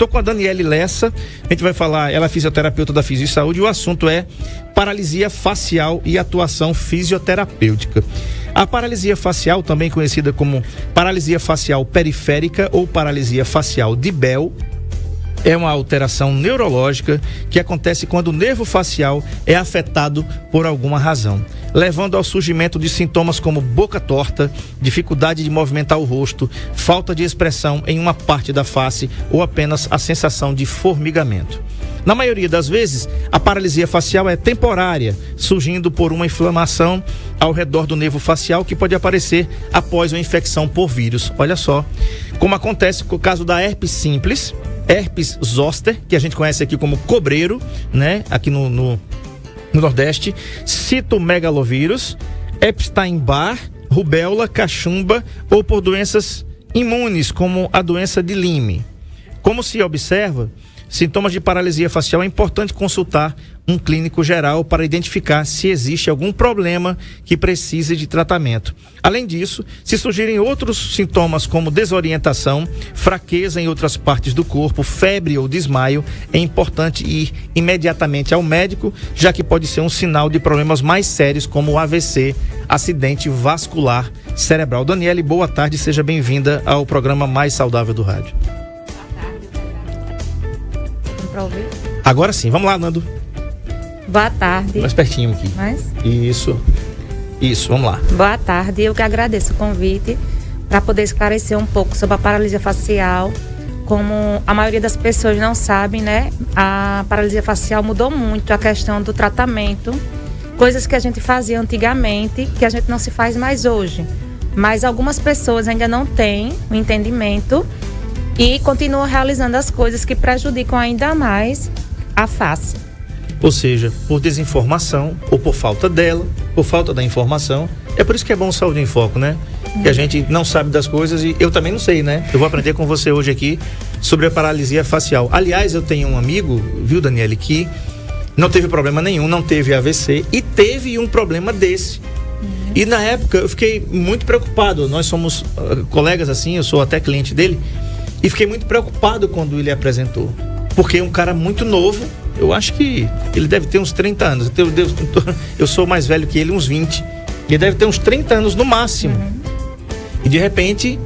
Tô com a Daniele Lessa, a gente vai falar, ela é fisioterapeuta da Fisio Saúde, e o assunto é paralisia facial e atuação fisioterapêutica. A paralisia facial, também conhecida como paralisia facial periférica ou paralisia facial de Bell, é uma alteração neurológica que acontece quando o nervo facial é afetado por alguma razão, levando ao surgimento de sintomas como boca torta, dificuldade de movimentar o rosto, falta de expressão em uma parte da face ou apenas a sensação de formigamento. Na maioria das vezes, a paralisia facial é temporária, surgindo por uma inflamação ao redor do nervo facial que pode aparecer após uma infecção por vírus. Olha só, como acontece com o caso da herpes simples, herpes zoster, que a gente conhece aqui como cobreiro, né? Aqui no Nordeste, citomegalovírus, Epstein-Barr, rubéola, cachumba ou por doenças imunes, como a doença de Lyme. Como se observa, sintomas de paralisia facial é importante consultar um clínico geral para identificar se existe algum problema que precise de tratamento. Além disso, se surgirem outros sintomas como desorientação, fraqueza em outras partes do corpo, febre ou desmaio, é importante ir imediatamente ao médico, já que pode ser um sinal de problemas mais sérios como o AVC, acidente vascular cerebral. Daniele, boa tarde, seja bem-vinda ao programa Mais Saudável do Rádio. Para ouvir? Agora sim, vamos lá, Nando. Boa tarde. Mais pertinho aqui. Isso, vamos lá. Boa tarde, eu que agradeço o convite para poder esclarecer um pouco sobre a paralisia facial. Como a maioria das pessoas não sabem, né? A paralisia facial mudou muito a questão do tratamento. Coisas que a gente fazia antigamente, que a gente não se faz mais hoje. Mas algumas pessoas ainda não têm o entendimento e continuam realizando as coisas que prejudicam ainda mais a face. Ou seja, por desinformação ou por falta dela, por falta da informação. É por isso que é bom o Saúde em Foco, né? Que a gente não sabe das coisas e eu também não sei, né? Eu vou aprender com você hoje aqui sobre a paralisia facial. Aliás, eu tenho um amigo, viu, Daniele, que não teve problema nenhum, não teve AVC e teve um problema desse. E na época eu fiquei muito preocupado. Nós somos colegas assim, eu sou até cliente dele. E fiquei muito preocupado quando ele apresentou. Porque é um cara muito novo. Eu acho que ele deve ter uns 30 anos. Eu sou mais velho que ele, uns 20. Ele deve ter uns 30 anos no máximo. E de repente,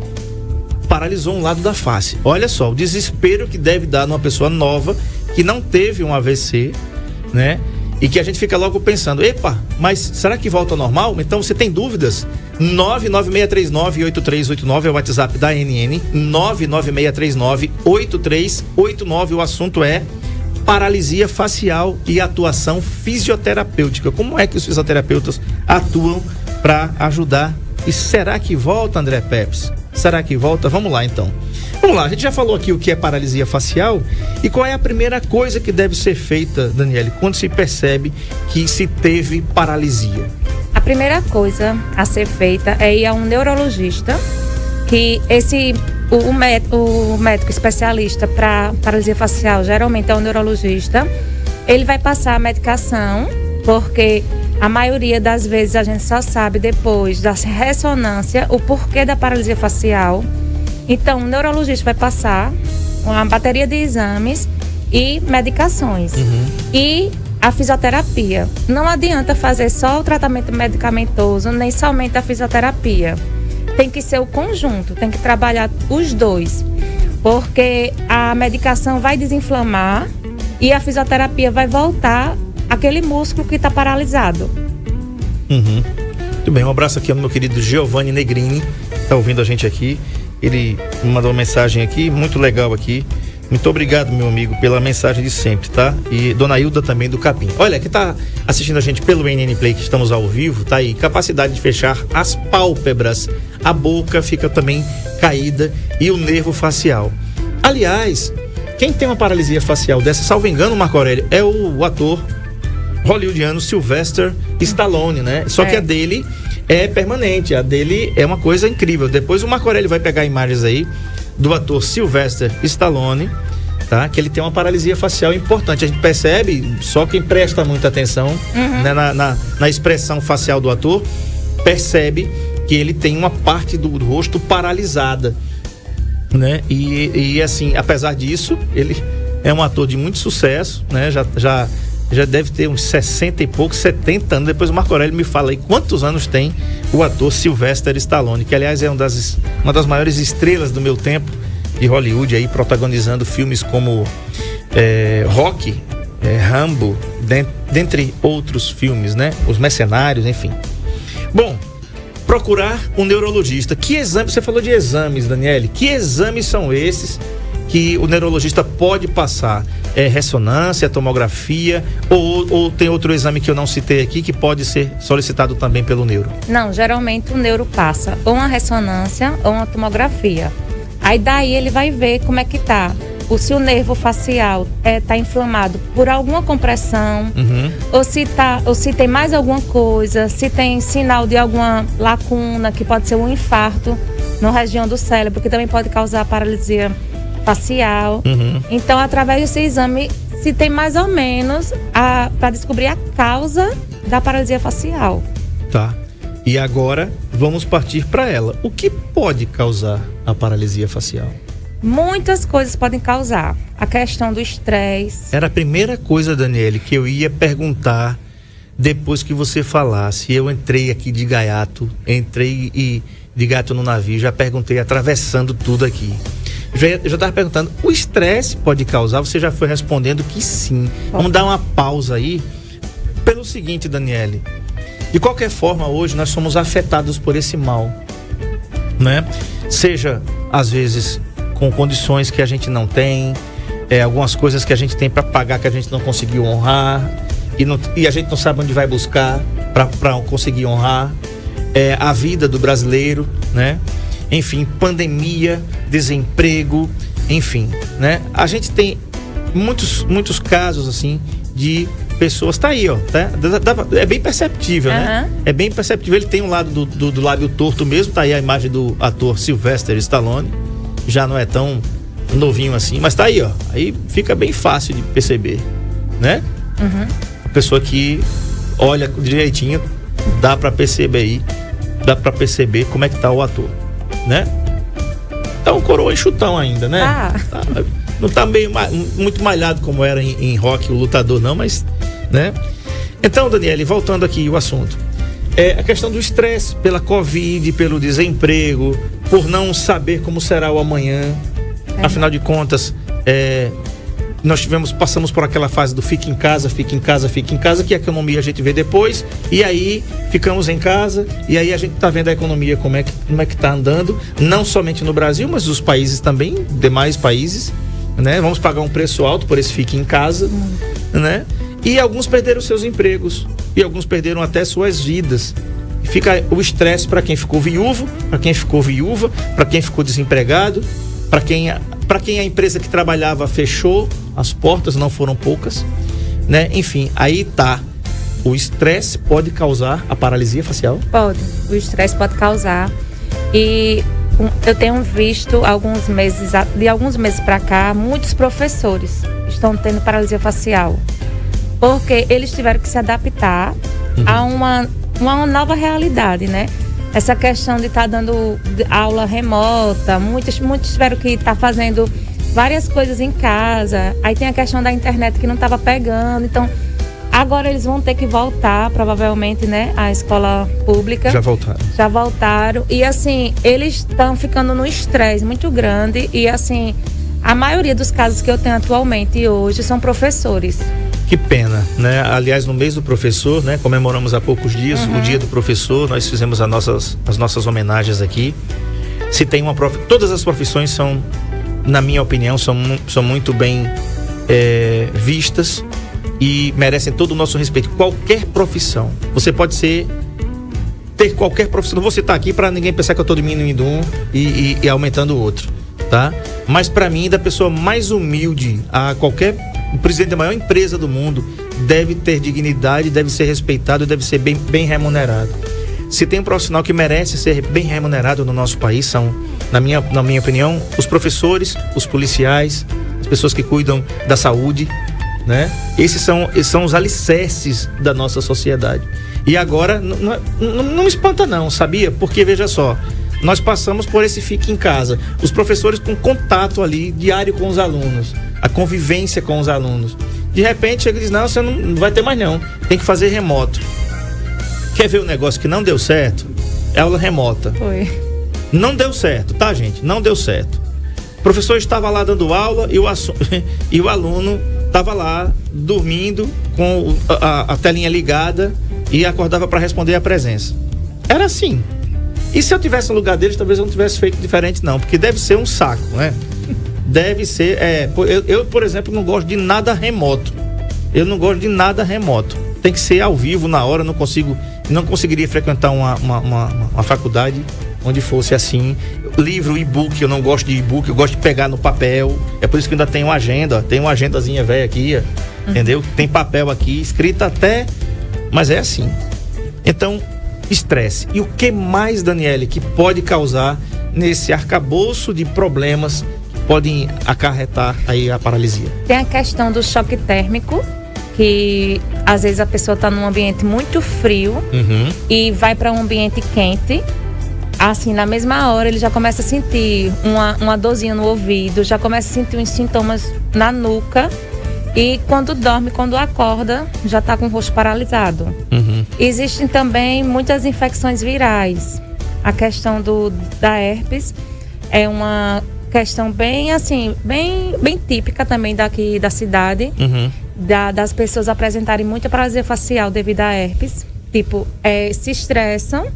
paralisou um lado da face. Olha só, o desespero que deve dar numa pessoa nova que não teve um AVC, né? E que a gente fica logo pensando, epa, mas será que volta ao normal? Então, você tem dúvidas? 99639-8389 é o WhatsApp da NN, 99639-8389. O assunto é paralisia facial e atuação fisioterapêutica. Como é que os fisioterapeutas atuam para ajudar? E será que volta, André Peps? Será que volta? Vamos lá, então. Vamos lá, a gente já falou aqui o que é paralisia facial e qual é a primeira coisa que deve ser feita, Daniele, quando se percebe que se teve paralisia? A primeira coisa a ser feita é ir a um neurologista, que o médico especialista para paralisia facial geralmente é um neurologista. Ele vai passar a medicação, porque a maioria das vezes a gente só sabe depois da ressonância o porquê da paralisia facial. Então, o neurologista vai passar uma bateria de exames e medicações. E a fisioterapia. Não adianta fazer só o tratamento medicamentoso, nem somente a fisioterapia. Tem que ser o conjunto, tem que trabalhar os dois. Porque a medicação vai desinflamar e a fisioterapia vai voltar aquele músculo que está paralisado. Muito bem, um abraço aqui ao meu querido Giovanni Negrini, que está ouvindo a gente aqui. Ele me mandou uma mensagem aqui, muito legal aqui. Muito obrigado, meu amigo, pela mensagem de sempre, tá? E Dona Hilda também do Capim. Olha, que tá assistindo a gente pelo NN Play, que estamos ao vivo, tá aí. Capacidade de fechar as pálpebras. A boca fica também caída e o nervo facial. Aliás, quem tem uma paralisia facial dessa, salvo engano, Marco Aurélio, é o ator hollywoodiano Sylvester Stallone, né? Só que a dele é permanente, a dele é uma coisa incrível. Depois o Marco Aurélio vai pegar imagens aí do ator Sylvester Stallone, tá? Que ele tem uma paralisia facial importante. A gente percebe, só quem presta muita atenção né, na expressão facial do ator, percebe que ele tem uma parte do rosto paralisada. né? E assim, apesar disso, ele é um ator de muito sucesso, né? Já deve ter uns 60 e poucos, 70 anos. Depois o Marco Aurélio me fala aí quantos anos tem o ator Sylvester Stallone, que aliás é uma das maiores estrelas do meu tempo de Hollywood, aí protagonizando filmes como Rocky, Rambo, dentre outros filmes, né? Os Mercenários, enfim. Bom, procurar um neurologista. Que exame? Você falou de exames, Daniele. Que exames são esses que o neurologista pode passar? É ressonância, tomografia ou tem outro exame que eu não citei aqui que pode ser solicitado também pelo neuro? Não, geralmente o neuro passa ou uma ressonância ou uma tomografia. Aí daí ele vai ver como é que tá. Se o nervo facial tá inflamado por alguma compressão, ou se tem mais alguma coisa, se tem sinal de alguma lacuna, que pode ser um infarto na região do cérebro, que também pode causar paralisia facial. Então, através desse exame, se tem mais ou menos para descobrir a causa da paralisia facial. Tá. E agora vamos partir para ela. O que pode causar a paralisia facial? Muitas coisas podem causar. A questão do estresse. Era a primeira coisa, Daniele, que eu ia perguntar depois que você falasse. Eu entrei aqui de gaiato, de gato no navio, já perguntei atravessando tudo aqui. Eu já estava perguntando, o estresse pode causar? Você já foi respondendo que sim. Vamos dar uma pausa aí. Pelo seguinte, Daniele, de qualquer forma, hoje nós somos afetados por esse mal, né? Seja, às vezes, com condições que a gente não tem, algumas coisas que a gente tem para pagar que a gente não conseguiu honrar e a gente não sabe onde vai buscar para conseguir honrar, a vida do brasileiro, né? Enfim, pandemia, desemprego, enfim, né? A gente tem muitos casos assim de pessoas, tá aí, ó, tá? É bem perceptível, né? É bem perceptível. Ele tem um lado do lábio torto mesmo, tá aí a imagem do ator Sylvester Stallone. Já não é tão novinho assim, mas tá aí, ó. Aí fica bem fácil de perceber, né? A pessoa que olha direitinho, dá pra perceber como é que tá o ator, né? Tá um coroa enxutão ainda, né? Não tá muito malhado como era em Rocky, o lutador não, mas, né? Então, Daniele, voltando aqui o assunto. A questão do estresse pela Covid, pelo desemprego, por não saber como será o amanhã. Afinal de contas, nós passamos por aquela fase do fica em casa, que a economia a gente vê depois, e aí ficamos em casa, e aí a gente tá vendo a economia como é que tá andando, não somente no Brasil, mas nos países também, demais países, né? Vamos pagar um preço alto por esse fica em casa, né? E alguns perderam seus empregos, e alguns perderam até suas vidas. E fica o estresse para quem ficou viúvo, para quem ficou viúva, para quem ficou desempregado, para quem a empresa que trabalhava fechou as portas, não foram poucas, né? Enfim, aí tá. O estresse pode causar a paralisia facial? Pode. O estresse pode causar. E eu tenho visto de alguns meses para cá, muitos professores estão tendo paralisia facial. Porque eles tiveram que se adaptar a uma nova realidade, né? Essa questão de estar dando aula remota, muitos tiveram que estar fazendo várias coisas em casa. Aí tem a questão da internet que não estava pegando. Então, agora eles vão ter que voltar, provavelmente, né? À escola pública. Já voltaram. E, assim, eles estão ficando num estresse muito grande. E, assim, a maioria dos casos que eu tenho atualmente hoje são professores. Que pena, né? Aliás, no mês do professor, né? Comemoramos há poucos dias o dia do professor. Nós fizemos as nossas homenagens aqui. Se tem todas as profissões são, na minha opinião, são muito bem vistas e merecem todo o nosso respeito. Qualquer profissão. Você pode ter qualquer profissão. Não vou citar aqui para ninguém pensar que eu estou diminuindo um e aumentando o outro, tá? Mas para mim, da pessoa mais humilde o presidente da maior empresa do mundo deve ter dignidade, deve ser respeitado, deve ser bem remunerado. Se tem um profissional que merece ser bem remunerado no nosso país, são, na minha opinião, os professores, os policiais, as pessoas que cuidam da saúde, né? Esses são os alicerces da nossa sociedade. E agora, não me espanta não, sabia? Porque, veja só, nós passamos por esse fique em casa. Os professores com contato ali, diário com os alunos, a convivência com os alunos. De repente, chega e diz, não, você não vai ter mais não, tem que fazer remoto. Quer ver o negócio que não deu certo? É aula remota. Foi. Não deu certo, tá, gente? Não deu certo. O professor estava lá dando aula e o aluno estava lá dormindo com a telinha ligada e acordava para responder a presença. Era assim. E se eu tivesse no lugar deles, talvez eu não tivesse feito diferente não, porque deve ser um saco, né? Deve ser, eu, por exemplo, não gosto de nada remoto. Eu não gosto de nada remoto. Tem que ser ao vivo, na hora, não conseguiria frequentar uma faculdade onde fosse assim. Livro, e-book, eu não gosto de e-book, eu gosto de pegar no papel. É por isso que ainda tem uma agenda, tem uma agendazinha velha aqui, entendeu? Tem papel aqui, escrita até, mas é assim. Então, estresse. E o que mais, Daniele, que pode causar nesse arcabouço de problemas que podem acarretar aí a paralisia? Tem a questão do choque térmico, que às vezes a pessoa está num ambiente muito frio e vai para um ambiente quente. Assim, na mesma hora ele já começa a sentir uma dorzinha no ouvido, já começa a sentir uns sintomas na nuca e quando dorme, quando acorda, já está com o rosto paralisado. Existem também muitas infecções virais. A questão da herpes é uma questão bem assim, bem típica também daqui da cidade, das pessoas apresentarem muita paralisia facial devido à herpes. Tipo, se estressam,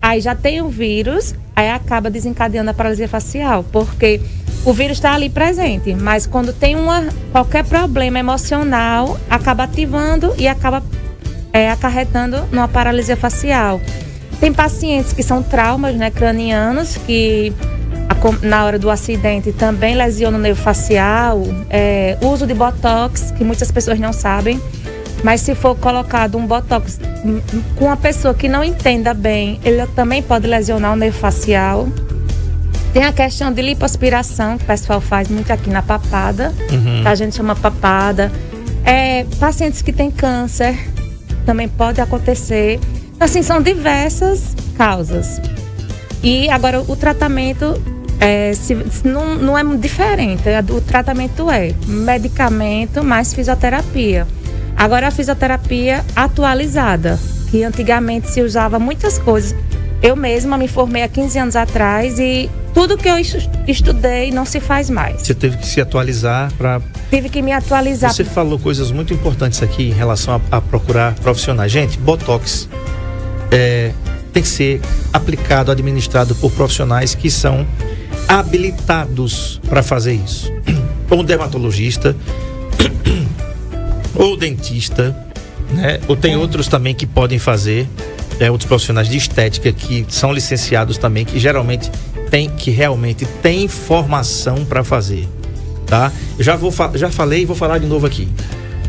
aí já tem o vírus, aí acaba desencadeando a paralisia facial, porque o vírus está ali presente, mas quando tem qualquer problema emocional, acaba ativando e acaba acarretando numa paralisia facial. Tem pacientes que são traumas, né, cranianos, que na hora do acidente também lesionam o nervo facial, uso de botox, que muitas pessoas não sabem, mas se for colocado um botox com uma pessoa que não entenda bem, ele também pode lesionar o nervo facial. Tem a questão de lipoaspiração, que o pessoal faz muito aqui na papada, que a gente chama papada. Pacientes que têm câncer, também pode acontecer. Assim, são diversas causas. E agora o tratamento não é diferente. O tratamento é medicamento mais fisioterapia. Agora a fisioterapia atualizada, que antigamente se usava muitas coisas. Eu mesma me formei há 15 anos atrás e tudo que eu estudei não se faz mais. Você teve que se atualizar para... Tive que me atualizar. Você falou coisas muito importantes aqui em relação a procurar profissionais. Gente, botox tem que ser aplicado, administrado por profissionais que são habilitados para fazer isso. Ou um dermatologista, ou dentista, né? Ou tem outros também que podem fazer, outros profissionais de estética que são licenciados também, que geralmente realmente tem formação para fazer, tá? Eu já falei e vou falar de novo aqui.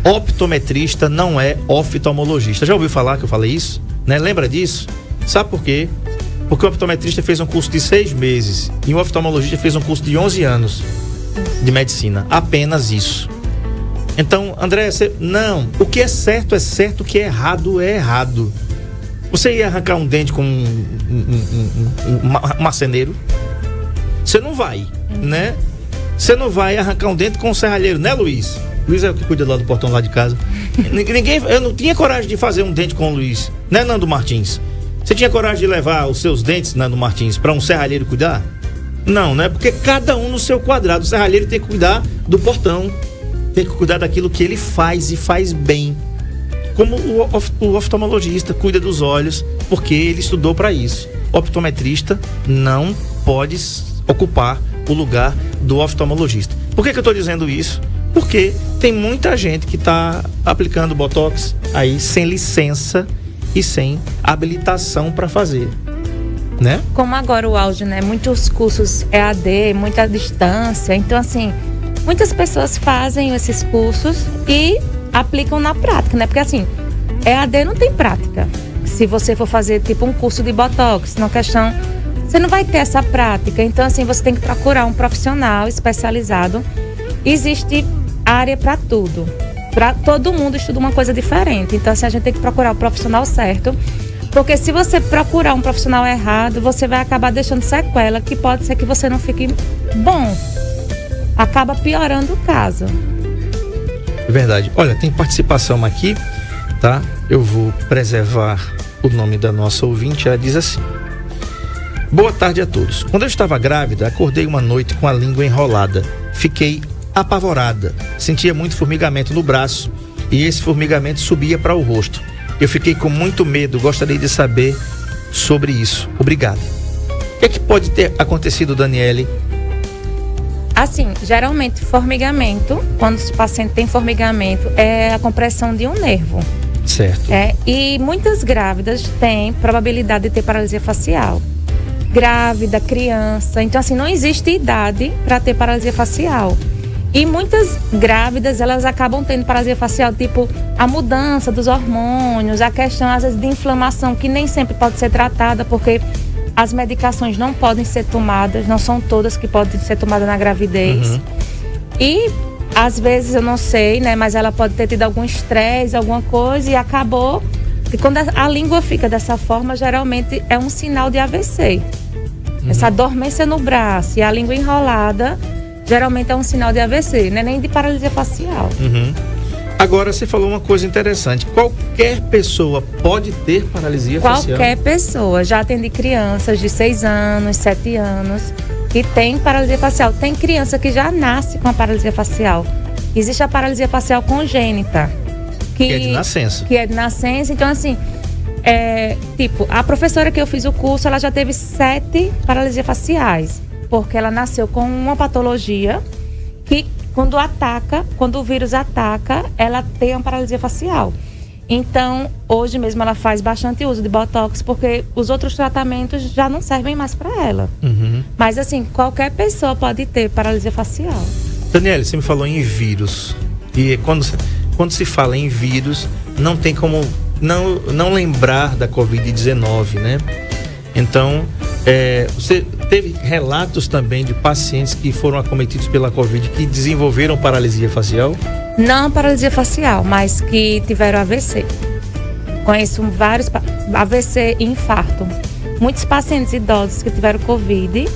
Optometrista não é oftalmologista. Já ouviu falar que eu falei isso? Né? Lembra disso? Sabe por quê? Porque o optometrista fez um curso de 6 meses e o oftalmologista fez um curso de 11 anos de medicina. Apenas isso. Então, André, não. O que é certo, o que é errado. Você ia arrancar um dente com um marceneiro? Você não vai, né? Você não vai arrancar um dente com um serralheiro, né, Luiz? Luiz é o que cuida lá do portão lá de casa. Eu não tinha coragem de fazer um dente com o Luiz, né, Nando Martins? Você tinha coragem de levar os seus dentes, Nando Martins, para um serralheiro cuidar? Não, né? Porque cada um no seu quadrado. O serralheiro tem que cuidar do portão, tem que cuidar daquilo que ele faz e faz bem. Como o oftalmologista cuida dos olhos, porque ele estudou para isso. O optometrista não pode ocupar o lugar do oftalmologista. Por que eu estou dizendo isso? Porque tem muita gente que está aplicando botox aí sem licença e sem habilitação para fazer, né? Como agora o auge, né? Muitos cursos EAD, muita distância. Então, assim, muitas pessoas fazem esses cursos e aplicam na prática, né? Porque, assim, EAD não tem prática. Se você for fazer, tipo, um curso de botox, na questão, você não vai ter essa prática. Então, assim, você tem que procurar um profissional especializado. Existe área para tudo. Todo mundo estuda uma coisa diferente. Então, assim, a gente tem que procurar o profissional certo. Porque se você procurar um profissional errado, você vai acabar deixando sequela, que pode ser que você não fique bom. Acaba piorando o caso. É verdade. Olha, tem participação aqui, tá? Eu vou preservar o nome da nossa ouvinte. Ela diz assim: boa tarde a todos. Quando eu estava grávida, acordei uma noite com a língua enrolada. Fiquei apavorada. Sentia muito formigamento no braço e esse formigamento subia para o rosto. Eu fiquei com muito medo. Gostaria de saber sobre isso. Obrigado. O que é que pode ter acontecido, Daniele? Assim, geralmente formigamento, quando o paciente tem formigamento, é a compressão de um nervo. Certo. E muitas grávidas têm probabilidade de ter paralisia facial. Grávida, criança. Então, assim, não existe idade para ter paralisia facial. E muitas grávidas, elas acabam tendo paralisia facial, tipo a mudança dos hormônios, a questão, às vezes, de inflamação, que nem sempre pode ser tratada, porque as medicações não podem ser tomadas, não são todas que podem ser tomadas na gravidez. Uhum. E, às vezes, eu não sei, né, mas ela pode ter tido algum estresse, alguma coisa, e acabou. E quando a língua fica dessa forma, geralmente é um sinal de AVC. Essa dormência no braço e a língua enrolada, geralmente é um sinal de AVC, não é nem de paralisia facial. Uhum. Agora, você falou uma coisa interessante. Qualquer pessoa pode ter paralisia facial? Qualquer pessoa. Já atendi crianças de 6 anos, 7 anos, que tem paralisia facial. Tem criança que já nasce com a paralisia facial. Existe a paralisia facial congênita. Que é de nascença. Que é de nascença. Então, assim, tipo, a professora que eu fiz o curso, ela já teve 7 paralisias faciais. Porque ela nasceu com uma patologia que, quando o vírus ataca, ela tem uma paralisia facial. Então, hoje mesmo ela faz bastante uso de botox, porque os outros tratamentos já não servem mais para ela. Uhum. Mas, assim, qualquer pessoa pode ter paralisia facial. Daniele, você me falou em vírus. E quando se fala em vírus, não tem como não lembrar da Covid-19, né? Então, você teve relatos também de pacientes que foram acometidos pela Covid que desenvolveram paralisia facial? Não paralisia facial, mas que tiveram AVC. Conheço vários AVC e infarto. Muitos pacientes idosos que tiveram Covid,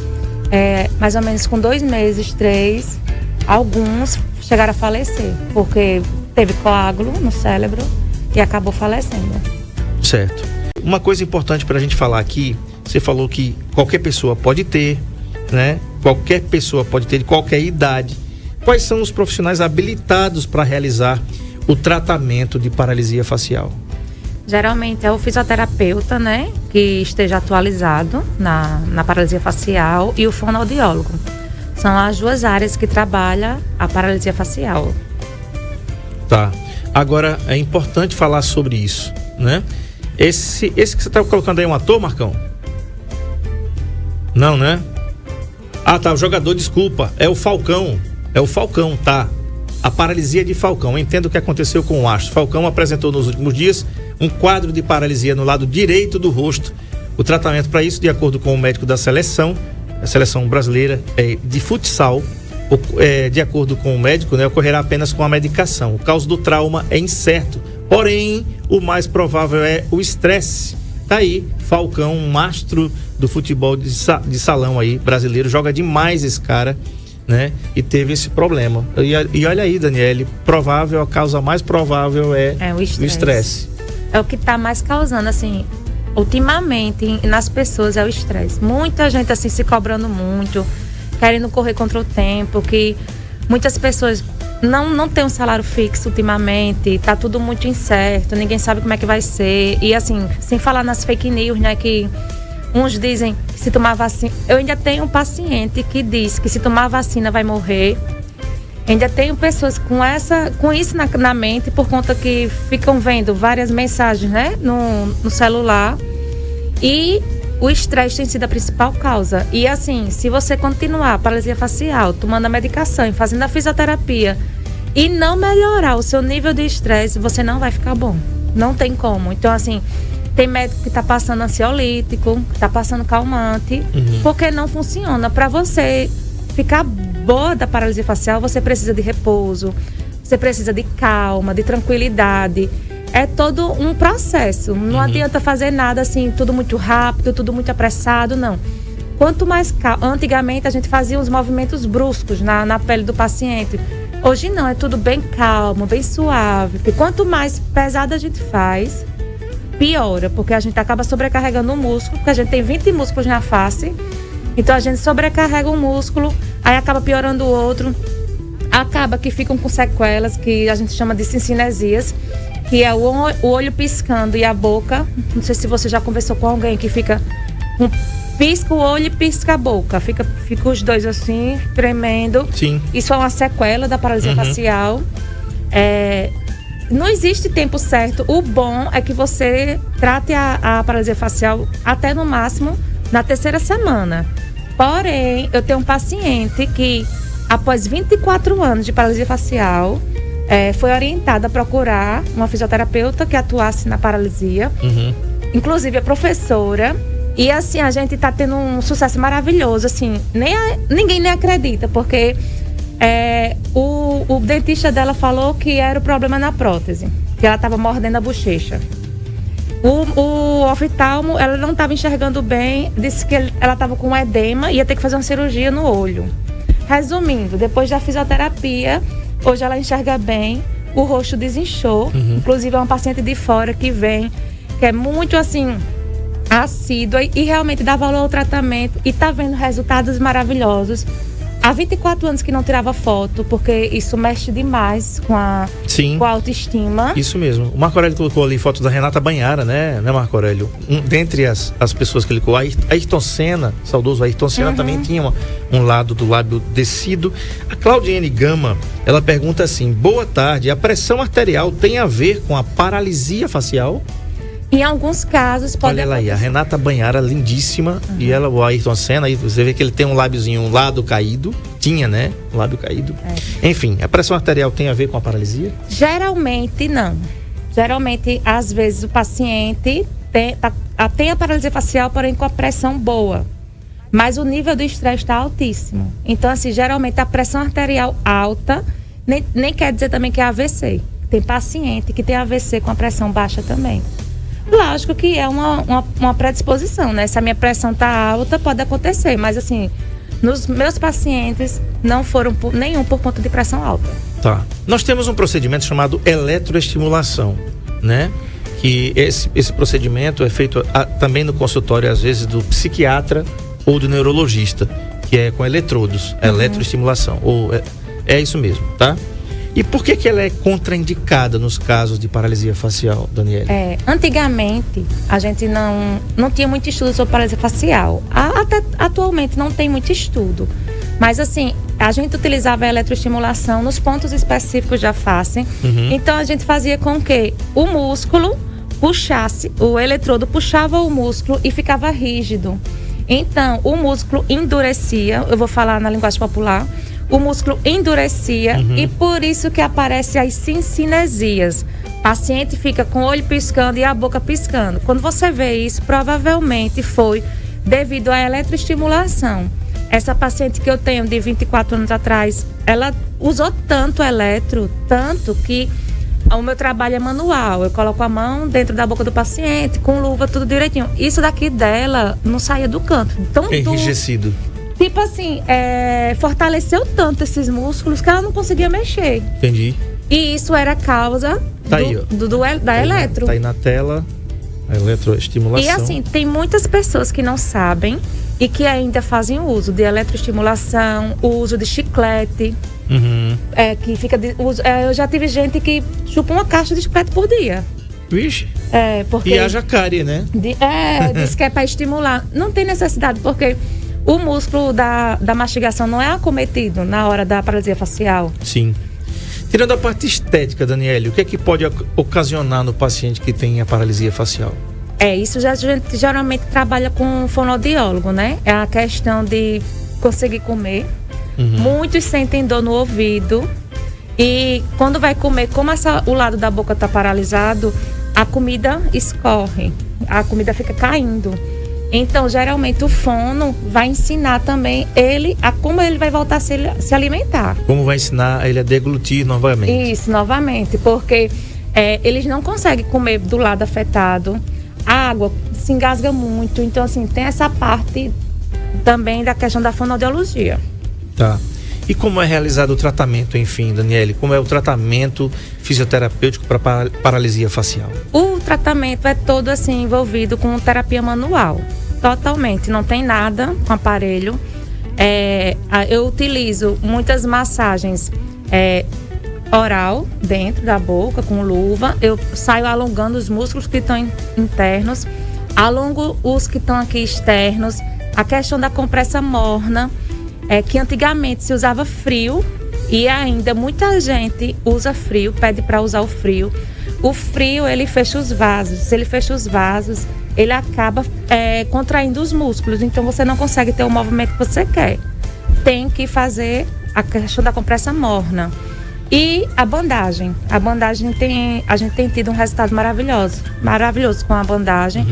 mais ou menos com 2 meses, 3, alguns chegaram a falecer, porque teve coágulo no cérebro e acabou falecendo. Certo. Uma coisa importante para a gente falar aqui, você falou que qualquer pessoa pode ter, né? Qualquer pessoa pode ter, de qualquer idade. Quais são os profissionais habilitados para realizar o tratamento de paralisia facial? Geralmente é o fisioterapeuta, né? Que esteja atualizado na paralisia facial, e o fonoaudiólogo. São as 2 áreas que trabalham a paralisia facial. Tá. Agora, é importante falar sobre isso, né? Esse que você está colocando aí é um ator, Marcão? Não, né? Ah, tá, o jogador, desculpa. É o Falcão. É o Falcão, tá? A paralisia de Falcão. Eu entendo o que aconteceu com o astro. Falcão apresentou nos últimos dias um quadro de paralisia no lado direito do rosto. O tratamento para isso, de acordo com o médico da seleção, a seleção brasileira de futsal, de acordo com o médico, né, ocorrerá apenas com a medicação. O causa do trauma é incerto, porém, o mais provável é o estresse. Tá aí, Falcão, um astro do futebol de salão aí, brasileiro, joga demais esse cara, né? E teve esse problema. E olha aí, Daniele, a causa mais provável é o estresse. É o que tá mais causando, assim, ultimamente, nas pessoas, é o estresse. Muita gente, assim, se cobrando muito, querendo correr contra o tempo, que muitas pessoas não tem um salário fixo ultimamente, tá tudo muito incerto, ninguém sabe como é que vai ser. E assim, sem falar nas fake news, né, que uns dizem que se tomar vacina... Eu ainda tenho um paciente que diz que se tomar vacina vai morrer. Ainda tenho pessoas com isso na mente, por conta que ficam vendo várias mensagens, né, no celular. E o estresse tem sido a principal causa. E assim, se você continuar a paralisia facial, tomando a medicação e fazendo a fisioterapia e não melhorar o seu nível de estresse, você não vai ficar bom. Não tem como. Então, assim, tem médico que tá passando ansiolítico, que tá passando calmante, porque não funciona. Para você ficar boa da paralisia facial, você precisa de repouso, você precisa de calma, de tranquilidade. é todo um processo. Não adianta fazer nada assim, tudo muito rápido, tudo muito apressado, não. Quanto mais calmo. Antigamente a gente fazia uns movimentos bruscos na pele do paciente. Hoje não, é tudo bem calmo, bem suave. Porque quanto mais pesado a gente faz, piora. Porque a gente acaba sobrecarregando o músculo, porque a gente tem 20 músculos na face. Então a gente sobrecarrega um músculo, aí acaba piorando o outro. Acaba que ficam com sequelas, que a gente chama de cincinesias, que é o olho piscando e a boca. Não sei se você já conversou com alguém que fica pisca o olho e pisca a boca. Fica os dois assim, tremendo. Sim. Isso é uma sequela da paralisia facial. Não existe tempo certo. O bom é que você trate a paralisia facial até no máximo na 3ª semana. Porém, eu tenho um paciente que, após 24 anos de paralisia facial, foi orientada a procurar uma fisioterapeuta que atuasse na paralisia. Inclusive a professora. E assim, a gente tá tendo um sucesso maravilhoso, assim, ninguém nem acredita, porque o dentista dela falou que era o problema na prótese, que ela tava mordendo a bochecha. O oftalmo, ela não estava enxergando bem, disse que ela estava com edema e ia ter que fazer uma cirurgia no olho. Resumindo, depois da fisioterapia, hoje ela enxerga bem, o rosto desinchou. Inclusive é uma paciente de fora que vem, que é muito assim, assídua e realmente dá valor ao tratamento e tá vendo resultados maravilhosos. Há 24 anos que não tirava foto, porque isso mexe demais com a autoestima. Isso mesmo. O Marco Aurélio colocou ali foto da Renata Banhara, né Marco Aurélio? Dentre as pessoas que ele colocou, a Ayrton Senna, saudoso Ayrton Senna, também tinha um lado do lábio descido. A Claudiane Gama, ela pergunta assim: boa tarde, a pressão arterial tem a ver com a paralisia facial? Em alguns casos pode Olha ela aí, a Renata Banhara, lindíssima. E ela, o Ayrton Senna, aí você vê que ele tem um lábiozinho, um lado caído. Tinha, né? Um lábio caído. Enfim, a pressão arterial tem a ver com a paralisia? Geralmente não. Geralmente, às vezes, o paciente tem a paralisia facial, porém com a pressão boa. Mas o nível do estresse está altíssimo. Então, assim, geralmente a pressão arterial alta nem quer dizer também que é AVC. Tem paciente que tem AVC com a pressão baixa também. Lógico que é uma predisposição, né? Se a minha pressão tá alta, pode acontecer. Mas assim, nos meus pacientes, não foram nenhum por conta de pressão alta. Tá. Nós temos um procedimento chamado eletroestimulação, né? Que esse procedimento é feito também no consultório, às vezes, do psiquiatra ou do neurologista, que é com eletrodos, eletroestimulação. É isso mesmo, tá? E por que ela é contraindicada nos casos de paralisia facial, Daniela? Antigamente, a gente não tinha muito estudo sobre paralisia facial. Até atualmente não tem muito estudo. Mas assim, a gente utilizava a eletroestimulação nos pontos específicos da face. Então a gente fazia com que o músculo puxasse, o eletrodo puxava o músculo e ficava rígido. Então, o músculo endurecia, eu vou falar na linguagem popular, o músculo endurecia e por isso que aparecem as cincinesias. O paciente fica com o olho piscando e a boca piscando. Quando você vê isso, provavelmente foi devido à eletroestimulação. Essa paciente que eu tenho de 24 anos atrás, ela usou tanto tanto que o meu trabalho é manual. Eu coloco a mão dentro da boca do paciente, com luva, tudo direitinho. Isso daqui dela não saía do canto. Então, enrijecido. Tipo assim, fortaleceu tanto esses músculos que ela não conseguia mexer. Entendi. E isso era causa da eletro. Tá aí na tela, a eletroestimulação. E assim, tem muitas pessoas que não sabem e que ainda fazem uso de eletroestimulação, o uso de chiclete. Que fica eu já tive gente que chupa uma caixa de chiclete por dia. Vixe. Porque e haja cárie, né? Diz que é para estimular. Não tem necessidade, porque o músculo da mastigação não é acometido na hora da paralisia facial. Sim. Tirando a parte estética, Daniele, o que é que pode ocasionar no paciente que tem a paralisia facial? Isso a gente geralmente trabalha com um fonoaudiólogo, né? É a questão de conseguir comer. Muitos sentem dor no ouvido. E quando vai comer, como o lado da boca está paralisado, a comida escorre. A comida fica caindo. Então, geralmente, o fono vai ensinar também ele a como ele vai voltar a se alimentar. Como vai ensinar ele a deglutir novamente. Isso, novamente. Porque eles não conseguem comer do lado afetado. A água se engasga muito. Então, assim, tem essa parte também da questão da fonoaudiologia. Tá. E como é realizado o tratamento, enfim, Daniele? Como é o tratamento fisioterapêutico para paralisia facial? O tratamento é todo assim envolvido com terapia manual. Totalmente. Não tem nada com aparelho. Eu utilizo muitas massagens oral dentro da boca, com luva. Eu saio alongando os músculos que estão internos, alongo os que estão aqui externos. A questão da compressa morna, que antigamente se usava frio e ainda muita gente usa frio, pede para usar o frio. O frio, ele fecha os vasos. Se ele fecha os vasos, ele acaba contraindo os músculos. Então, você não consegue ter o movimento que você quer. Tem que fazer a questão da compressa morna. E a bandagem. A bandagem a gente tem tido um resultado maravilhoso com a bandagem.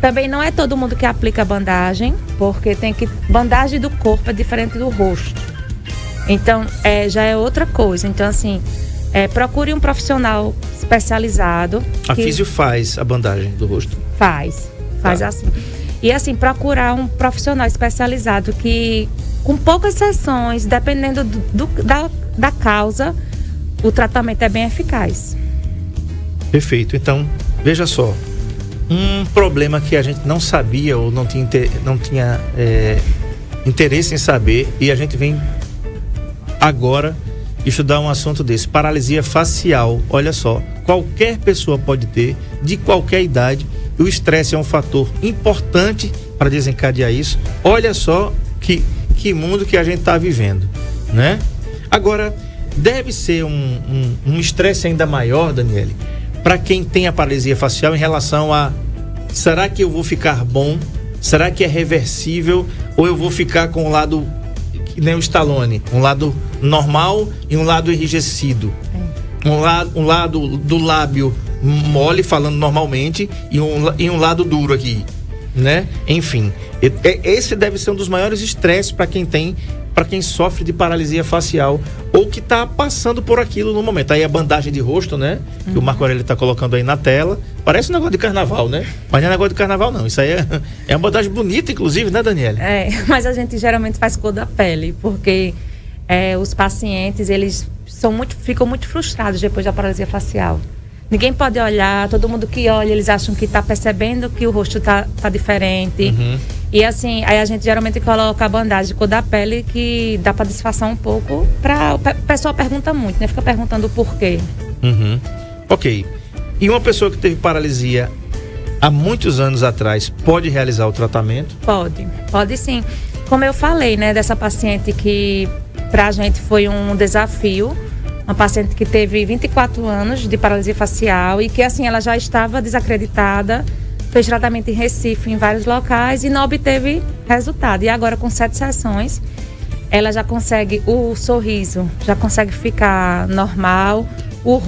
Também não é todo mundo que aplica a bandagem, porque bandagem do corpo é diferente do rosto. Então, já é outra coisa. Então, assim, procure um profissional especializado. A físio faz a bandagem do rosto? Faz assim. E, assim, procurar um profissional especializado que, com poucas sessões, dependendo da causa, o tratamento é bem eficaz. Perfeito. Então, veja só. Um problema que a gente não sabia ou não tinha interesse em saber, e a gente vem agora estudar um assunto desse, paralisia facial. Olha só, qualquer pessoa pode ter, de qualquer idade. O estresse é um fator importante para desencadear isso. Olha só que mundo que a gente está vivendo, né? Agora, deve ser um estresse ainda maior, Daniele, para quem tem a paralisia facial em relação a: será que eu vou ficar bom? Será que é reversível? Ou eu vou ficar com um lado que nem o Stallone, um lado normal e um lado enrijecido? Um lado do lábio mole, falando normalmente, e um lado duro aqui, né? Enfim, esse deve ser um dos maiores estresses para quem sofre de paralisia facial ou que está passando por aquilo no momento. Aí a bandagem de rosto, né? Que o Marco Aurélio está colocando aí na tela. Parece um negócio de carnaval, né? Mas não é negócio de carnaval, não. Isso aí é uma bandagem bonita, inclusive, né, Daniele? Mas a gente geralmente faz cor da pele, porque os pacientes, eles ficam muito frustrados depois da paralisia facial. Ninguém pode olhar, todo mundo que olha, eles acham que está percebendo que o rosto tá diferente. E assim, aí a gente geralmente coloca a bandagem de cor da pele, que dá para disfarçar um pouco. O pessoal pergunta muito, né? Fica perguntando o porquê. Ok. E uma pessoa que teve paralisia há muitos anos atrás pode realizar o tratamento? Pode sim. Como eu falei, né, dessa paciente que pra gente foi um desafio. Uma paciente que teve 24 anos de paralisia facial e que, assim, ela já estava desacreditada, fez tratamento em Recife, em vários locais, e não obteve resultado. E agora, com 7 sessões, ela já consegue, o sorriso já consegue ficar normal, o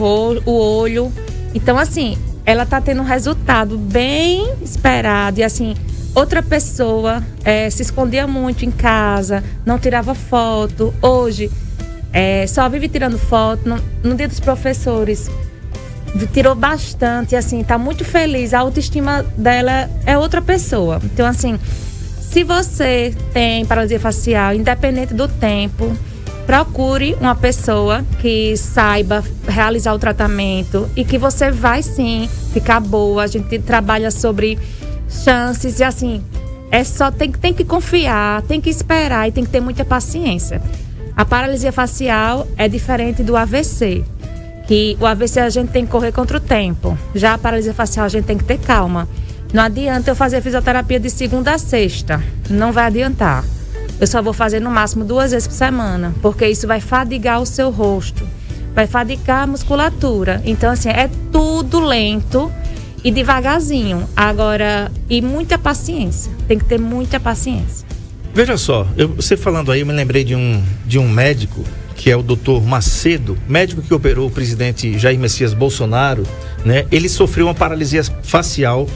olho. Então, assim, ela está tendo um resultado bem esperado. E, assim, outra pessoa se escondia muito em casa, não tirava foto. Hoje, só vive tirando foto. No dia dos professores, tirou bastante, assim, tá muito feliz. A autoestima dela é outra pessoa. Então, assim, se você tem paralisia facial, independente do tempo, procure uma pessoa que saiba realizar o tratamento e que você vai sim ficar boa. A gente trabalha sobre chances e, assim, tem que confiar, tem que esperar e tem que ter muita paciência. A paralisia facial é diferente do AVC, que o AVC a gente tem que correr contra o tempo. Já a paralisia facial a gente tem que ter calma. Não adianta eu fazer fisioterapia de segunda a sexta, não vai adiantar. Eu só vou fazer no máximo 2 vezes por semana, porque isso vai fadigar o seu rosto, vai fadigar a musculatura. Então, assim, é tudo lento e devagarzinho. Agora, e muita paciência, tem que ter muita paciência. Veja só, você falando aí, eu me lembrei de um médico, que é o Dr. Macedo, médico que operou o presidente Jair Messias Bolsonaro, né? Ele sofreu uma paralisia facial,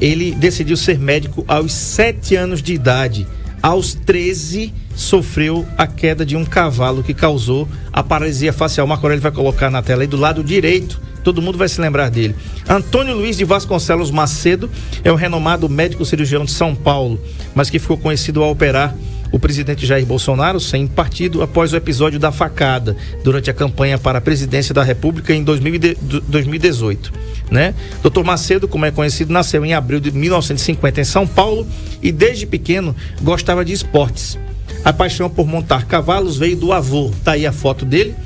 ele decidiu ser médico aos 7 anos de idade. Aos 13, sofreu a queda de um cavalo que causou a paralisia facial. O Marco Aurélio vai colocar na tela aí do lado direito Todo mundo vai se lembrar dele. Antônio Luiz de Vasconcelos Macedo é um renomado médico cirurgião de São Paulo, mas que ficou conhecido ao operar o presidente Jair Bolsonaro sem partido após o episódio da facada durante a campanha para a presidência da República em 2018, né? Dr. Macedo, como é conhecido, nasceu em abril de 1950 em São Paulo e desde pequeno gostava de esportes. A paixão por montar cavalos veio do avô, tá aí a foto dele,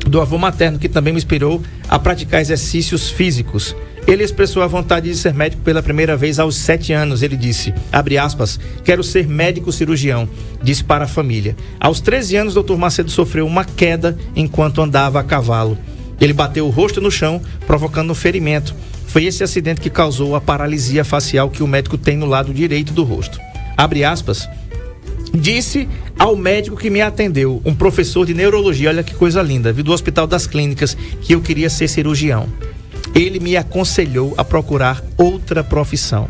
do avô materno, que também me inspirou a praticar exercícios físicos. Ele expressou a vontade de ser médico pela primeira vez aos 7 anos. Ele disse, abre aspas, quero ser médico cirurgião, disse para a família. Aos 13 anos, Dr. Macedo sofreu uma queda enquanto andava a cavalo. Ele bateu o rosto no chão, provocando um ferimento. Foi esse acidente que causou a paralisia facial que o médico tem no lado direito do rosto. Abre aspas, disse ao médico que me atendeu, um professor de neurologia, olha que coisa linda, do Hospital das Clínicas, que eu queria ser cirurgião. Ele me aconselhou a procurar outra profissão.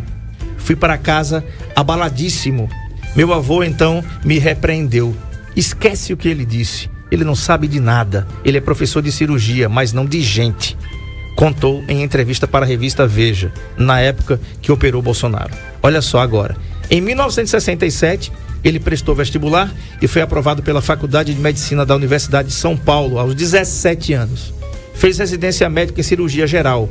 Fui para casa abaladíssimo. Meu avô então me repreendeu. Esquece o que ele disse. Ele não sabe de nada. Ele é professor de cirurgia, mas não de gente. Contou em entrevista para a revista Veja, na época que operou Bolsonaro. Olha só agora. Em 1967, ele prestou vestibular e foi aprovado pela Faculdade de Medicina da Universidade de São Paulo aos 17 anos. Fez residência médica em cirurgia geral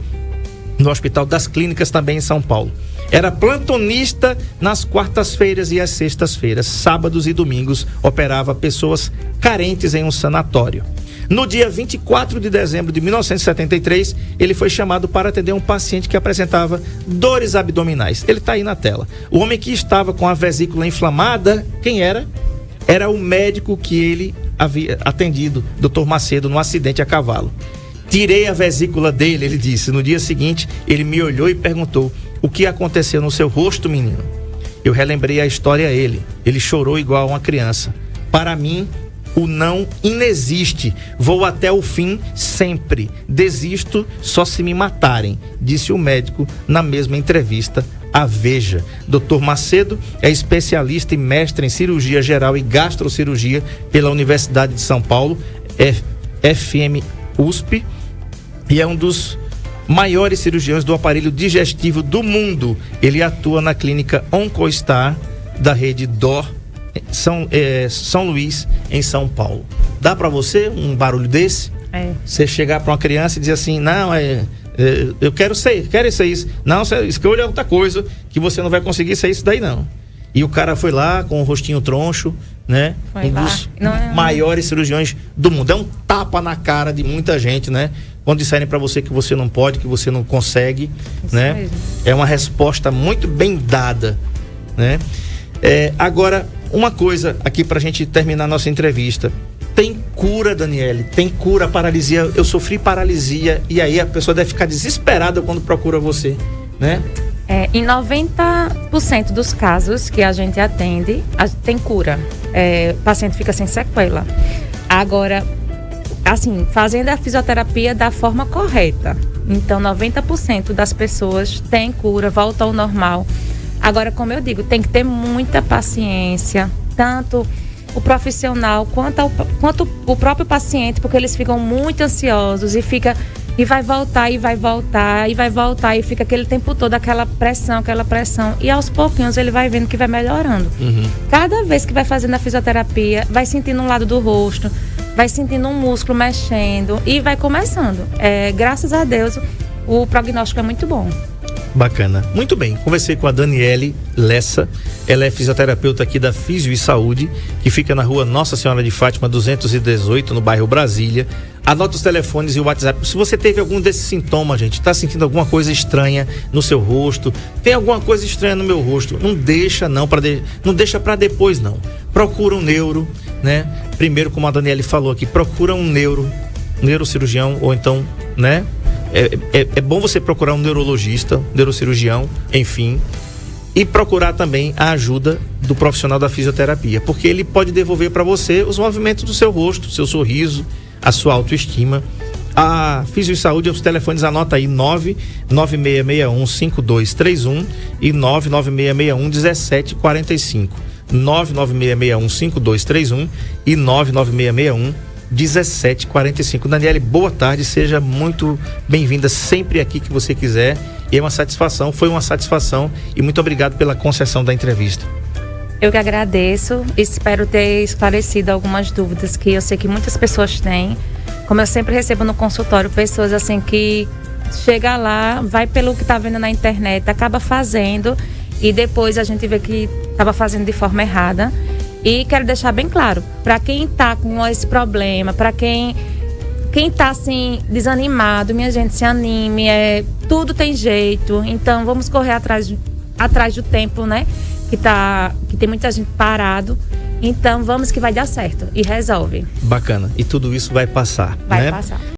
no Hospital das Clínicas, também em São Paulo. Era plantonista nas quartas-feiras e às sextas-feiras, sábados e domingos, operava pessoas carentes em um sanatório. No dia 24 de dezembro de 1973, ele foi chamado para atender um paciente que apresentava dores abdominais. Ele está aí na tela. O homem que estava com a vesícula inflamada, quem era? Era o médico que ele havia atendido, Dr. Macedo, no acidente a cavalo. Tirei a vesícula dele, ele disse. No dia seguinte, ele me olhou e perguntou, o que aconteceu no seu rosto, menino? Eu relembrei a história a ele. Ele chorou igual uma criança. Para mim, o não inexiste. Vou até o fim sempre. Desisto só se me matarem, disse o médico na mesma entrevista à Veja. Dr. Macedo é especialista e mestre em cirurgia geral e gastrocirurgia pela Universidade de São Paulo, FMUSP, e é um dos maiores cirurgiões do aparelho digestivo do mundo. Ele atua na clínica OncoStar da rede DOR São Luís, em São Paulo. Dá pra você um barulho desse? Você chegar pra uma criança e dizer assim, não, eu quero ser isso. Não, escolha outra coisa, que você não vai conseguir ser isso daí não. E o cara foi lá com o rostinho troncho, né? Foi lá. Dos maiores cirurgiões do mundo. É um tapa na cara de muita gente, né? Quando disserem pra você que você não pode, que você não consegue, isso, né? Mesmo. É uma resposta muito bem dada, né? Agora, uma coisa aqui pra gente terminar nossa entrevista. Tem cura, Daniele, tem cura, paralisia. Eu sofri paralisia e aí a pessoa deve ficar desesperada quando procura você, né? Em 90% dos casos que a gente atende, tem cura. O paciente fica sem sequela. Agora, assim, fazendo a fisioterapia da forma correta. Então, 90% das pessoas têm cura, volta ao normal. Agora, como eu digo, tem que ter muita paciência, tanto o profissional quanto o próprio paciente, porque eles ficam muito ansiosos e vai voltar, e vai voltar, e vai voltar, e fica aquele tempo todo aquela pressão, e aos pouquinhos ele vai vendo que vai melhorando. Cada vez que vai fazendo a fisioterapia, vai sentindo um lado do rosto, vai sentindo um músculo mexendo e vai começando. Graças a Deus, o prognóstico é muito bom. Bacana. Muito bem, conversei com a Daniele Lessa, ela é fisioterapeuta aqui da Físio e Saúde, que fica na rua Nossa Senhora de Fátima 218, no bairro Brasília. Anota os telefones e o WhatsApp. Se você teve algum desses sintomas, gente, tá sentindo alguma coisa estranha no seu rosto, tem alguma coisa estranha no meu rosto, não deixa pra depois não. Procura um neuro, né? Primeiro, como a Daniele falou aqui, procura um neurocirurgião, ou então, né? É bom você procurar um neurologista, neurocirurgião, enfim, e procurar também a ajuda do profissional da fisioterapia, porque ele pode devolver para você os movimentos do seu rosto, seu sorriso, a sua autoestima. A Físio e Saúde, os telefones, anota aí, 996615231 e 996611745. 996615231 e 99661 1745. Daniele, boa tarde, seja muito bem-vinda sempre aqui que você quiser. E é uma satisfação, foi uma satisfação, e muito obrigado pela concessão da entrevista. Eu que agradeço, espero ter esclarecido algumas dúvidas que eu sei que muitas pessoas têm. Como eu sempre recebo no consultório, pessoas assim que chega lá, vai pelo que está vendo na internet, acaba fazendo e depois a gente vê que estava fazendo de forma errada. E quero deixar bem claro, para quem está com esse problema, para quem está assim desanimado, minha gente, se anime, tudo tem jeito. Então vamos correr atrás do tempo, né? Que tem muita gente parado. Então vamos que vai dar certo e resolve. Bacana. E tudo isso vai passar, Vai né? passar.